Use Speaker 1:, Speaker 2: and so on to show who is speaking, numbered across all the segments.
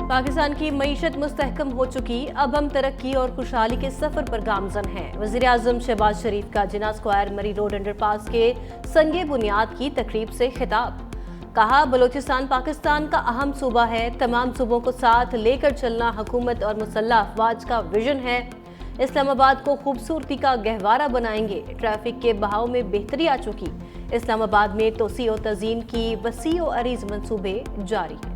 Speaker 1: पाकिस्तान की मईशत मुस्तहकम हो चुकी, अब हम तरक्की और खुशहाली के सफर पर गामजन हैं। वज़ीर आज़म शहबाज शरीफ का जिन्ना स्क्वायर मरी रोड अंडरपास के संगे बुनियाद की तकरीब से खिताब। कहा, बलोचिस्तान पाकिस्तान का अहम सूबा है, तमाम सूबों को साथ लेकर चलना हुकूमत और मुसल्लह अफवाज का विजन है। इस्लामाबाद को खूबसूरती का गहवारा बनाएंगे। ट्रैफिक के बहाव में बेहतरी आ चुकी, इस्लामाबाद में तोसी और तज़ीन की वसी और अरीज मंसूबे जारी हैं।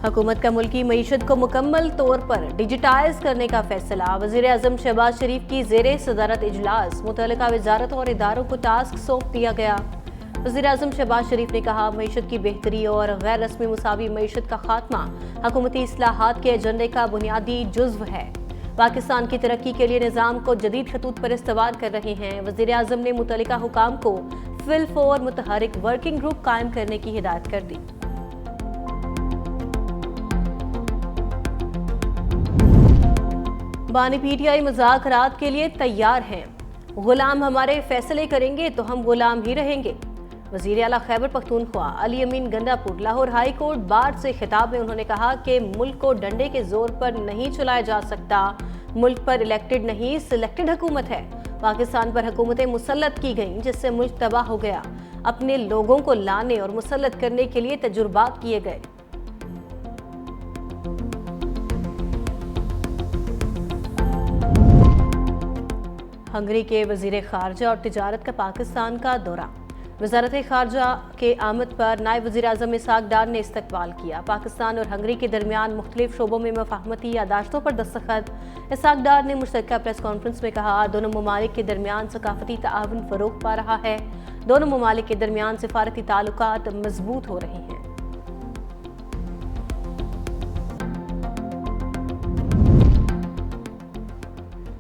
Speaker 1: हुकूमत का मुल्की मईशत को मुकम्मल तौर पर डिजिटाइज करने का फैसला। वज़ीर आज़म शहबाज शरीफ की ज़ेरे सदारत इजलास मुतल्लिका वज़ारत और इदारों को टास्क सौंप दिया गया। वज़ीर आज़म शहबाज शरीफ ने कहा, मईशत की बेहतरी और गैर रस्मी मुसावी मईशत का खात्मा हुकूमती इस्लाहात के एजेंडे का बुनियादी जुज़्व है। पाकिस्तान की तरक्की के लिए निज़ाम को जदीद खतूत पर इस्तवार कर रहे हैं। वज़ीर आज़म ने मुतल्लिका हुकाम को फिल-फौर मुतहरिक वर्किंग ग्रुप कायम करने की हिदायत कर दी। बानी पीटीआई मुज़ाकरात के लिए तैयार हैं। गुलाम हमारे फैसले करेंगे तो हम गुलाम ही रहेंगे। वज़ीर आला खैबर पख्तूनख्वा अली अमीन Gandapur Lahore high court bar से खिताब में उन्होंने कहा कि मुल्क को डंडे के जोर पर नहीं चलाया जा सकता। मुल्क पर इलेक्टेड नहीं सिलेक्टेड हुकूमत है। पाकिस्तान पर हुकूमतें मुसल्लत की गईं जिससे मुल्क तबाह हो गया। अपने लोगों को लाने और मुसल्लत करने के लिए तजुर्बात किए गए। हंगरी के वज़ीर ख़ारजा और तिजारत का पाकिस्तान का दौरा। वज़ारत ख़ारजा के आमद पर नायब वज़ीर आज़म इसहाक डार ने इस्तकबाल किया। पाकिस्तान और हंगरी के दरमियान मुख्तलिफ शोबों में मफाहमती यादाश्तों पर दस्तखत। इसहाक डार ने मुश्तरका प्रेस कॉन्फ्रेंस में कहा, दोनों ममालिक के दरमियान सकाफती ताआवुन फ़रोग़ पा रहा है। दोनों ममालिक के दरमियान सिफारती ताल्लुकात मजबूत हो रहे हैं।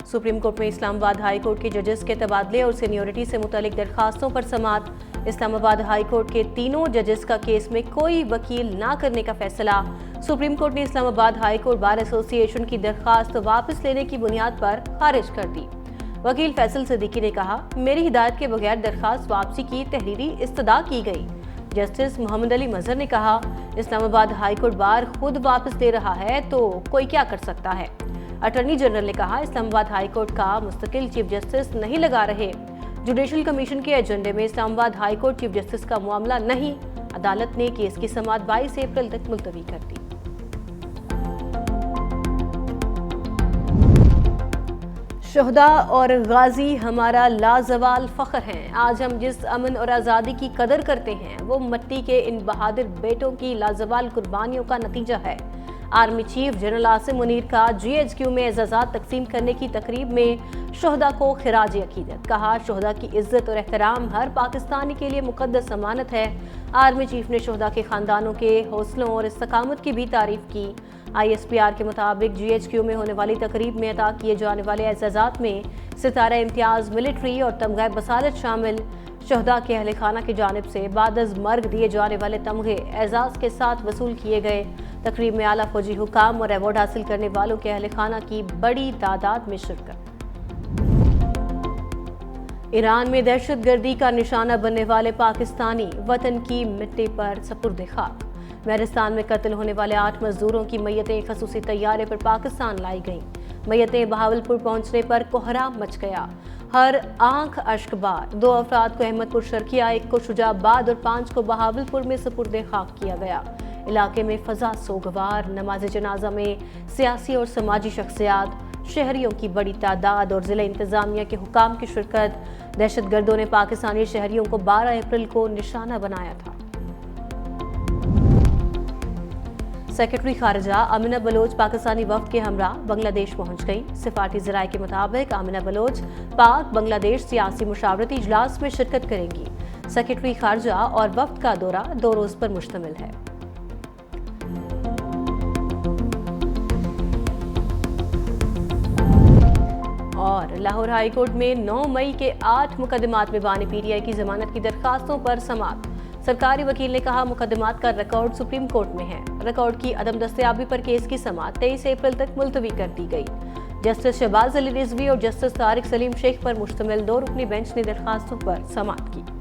Speaker 1: सुप्रीम कोर्ट में इस्लामाबाद हाई कोर्ट के जजेस के तबादले और सीनियरिटी से मुतालिक दरखास्तों पर समाअत। इस्लामाबाद हाई कोर्ट के तीनों जजेस का केस में कोई वकील ना करने का फैसला। सुप्रीम कोर्ट ने Islamabad high court bar association की दरखास्त वापस लेने की बुनियाद पर खारिज कर दी। वकील फैसल सिद्दीकी ने कहा, मेरी हिदायत के बगैर दरखास्त वापसी की तहरीरी इस्तदा की गई। जस्टिस मोहम्मद अली मजहर ने कहा, इस्लामाबाद हाई कोर्ट बार खुद वापस ले रहा है तो कोई क्या कर सकता है। अटॉर्नी जनरल ने कहा, इस्लामाबाद हाई कोर्ट का मुस्तकिल चीफ जस्टिस नहीं लगा रहे। जुडिशल कमीशन के एजेंडे में Islamabad high court chief justice का मामला नहीं। अदालत ने केस की समाअत 22 अप्रैल तक मुलतवी कर दी। शोहदा और गाजी हमारा लाजवाल फख्र हैं। आज हम जिस अमन और आज़ादी की कदर करते हैं वो मिट्टी के इन बहादुर बेटों की लाजवाल कुर्बानियों का नतीजा है। Army chief general Asim Munir का GHQ में एजाज़ात तकसीम करने की तकरीब में शोहदा को खिराज अकीदत। कहा, शोहदा की इज्जत और एहतराम हर पाकिस्तानी के लिए मुकद्दस अमानत है। आर्मी चीफ ने शोहदा के खानदानों के हौसलों और इस्तकामत की भी तारीफ की। ISPR के मुताबिक GHQ में होने वाली तकरीब में अता किए जाने वाले एजाज़ात में सितारा इम्तियाज़, मिलिट्री और तमग़े बसालत शामिल। शोहदा के अहल खाना की जानिब से बादज़ मर्ग दिए जाने वाले तमग़े एजाज़ के साथ वसूल किए गए। तकरीब में आला फौजी हुकाम और अवार्ड हासिल करने वालों के अहल खाना की बड़ी तादाद में शिरकत। ईरान में दहशत गर्दी का निशाना बनने वाले पाकिस्तानी वतन की मिट्टी पर सपुर्द खाक। महरिस्तान में कत्ल होने वाले 8 मजदूरों की मैयतें खसूसी तैयारे पर पाकिस्तान लाई गईं। मैयतें बहावलपुर पहुंचने पर कोहराम मच गया। हर आंख अश्कबार। 2 अफराद को अहमदपुर शर्किया, 1 को शुजाबाद और 5 को बहावलपुर में सपुर्द खाक किया गया। इलाके में फजा सोगवार। नमाज जनाजा में सियासी और समाजी शख्सियात, शहरियों की बड़ी तादाद और ज़िला इंतज़ामिया के हुकाम की शिरकत। दहशत गर्दों ने पाकिस्तानी शहरियों को 12 अप्रैल को निशाना बनाया था। सेक्रेटरी खारजा आमिना बलोच पाकिस्तानी वफ्द के हमरा बांग्लादेश पहुंच गई। सिफारती ज़राए के मुताबिक आमिना बलोच पाक बांग्लादेश सियासी मुशावरती इजलास में शिरकत करेंगी। सेक्रेटरी खारजा और वफ्द का दौरा 2 रोज़ पर मुश्तमिल है। और लाहौर हाई कोर्ट में 9 मई के 8 मुकदमात में बानी पीटीआई की जमानत की दरखास्तों पर समाअत। सरकारी वकील ने कहा, मुकदमात का रिकॉर्ड सुप्रीम कोर्ट में है। रिकॉर्ड की अदम दस्तयाबी पर केस की समाअत 23 अप्रैल तक मुलतवी कर दी गई। जस्टिस शहबाज अली रिजवी और जस्टिस तारिक सलीम शेख पर मुश्तमिल 2 रुकनी बेंच ने दरखास्तों पर समाअत की।